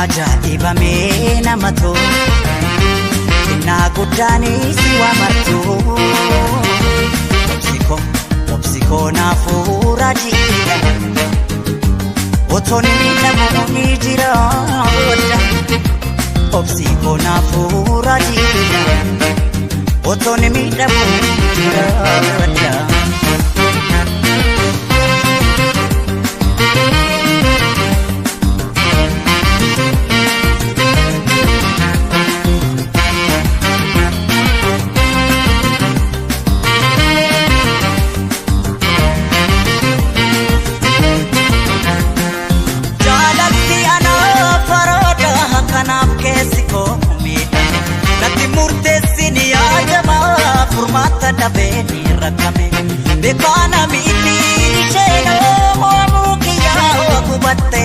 Ajaa'ibamee nama tolu innaa guddaanis si waamattu obsikoo naafuura jiidha otoon miidhamu ni jira obsikoo naafuura jiidha otoon miidhamu ni jira Dabeni rakame bekana miti sheno mukiya kubatte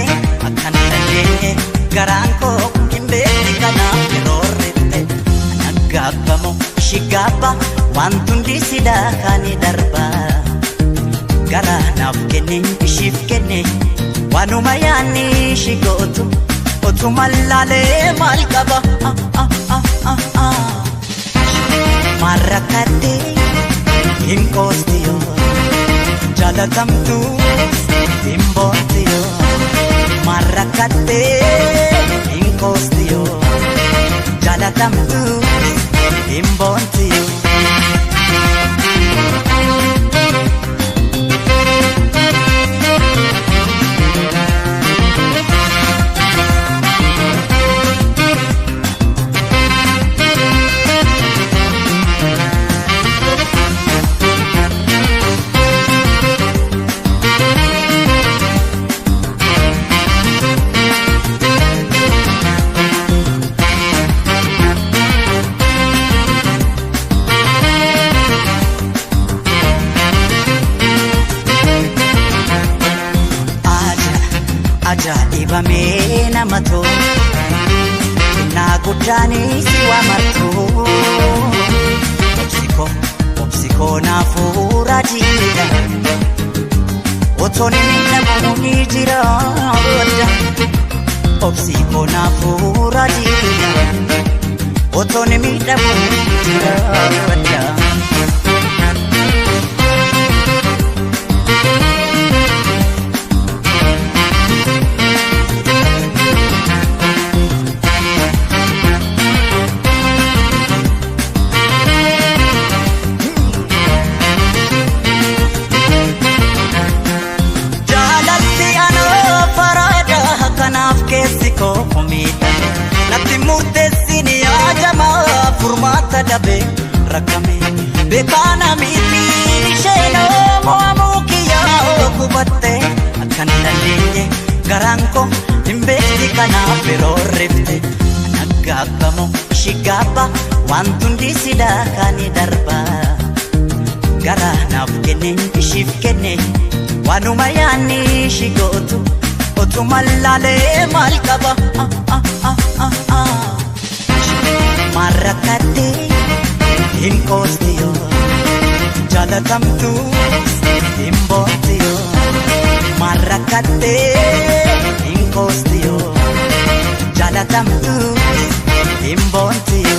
akan tanye garanko kimbe kana rorrette nagabamo shigaba wantundi sida kani darba gara nafkene shifkene wanuma yani shigotu otumalale malkaba Marrakate Incostiyo Jalatamtu Imbotiyo Marrakate Incostiyo Jalatamtu Imbotiyo Ajaa'ibamee nama tolu innaa guddaanis si waamattu obsikoo naafuura jiidha otoon miidhamu ni jira obsikoo naafuura jiidha otoon miidhamu ni jira Dabe rakame bekana miti sheno mukiya kubatte akan tanye garanko timbe kana rorrette nagabamo shigaba wantundi sida kani darba gara nafkene shifkene wanuma yani shigotu otumalale malkaba Marrakate Incostiyo Jalatamtu Imbotiyo Marrakate Incostiyo Jalatamtu Imbotiyo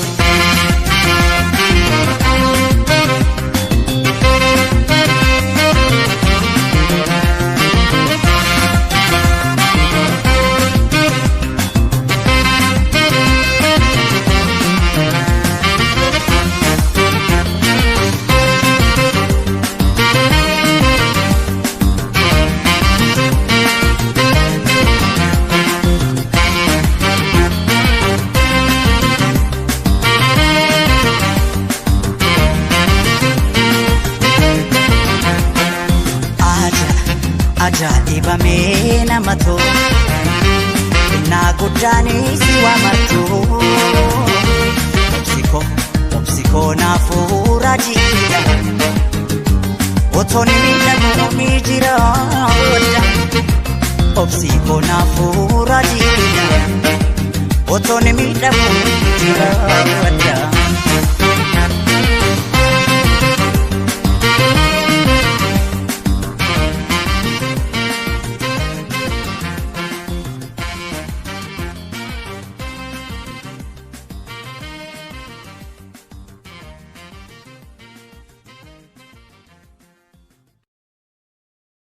dhibamee nama tolu xinnaa guddaanis si waamattu obsikoo naafuura jiidha otoni miidhagu miijiraadha obsikoo naafuura jiidha otoni miidhagu miijiraadha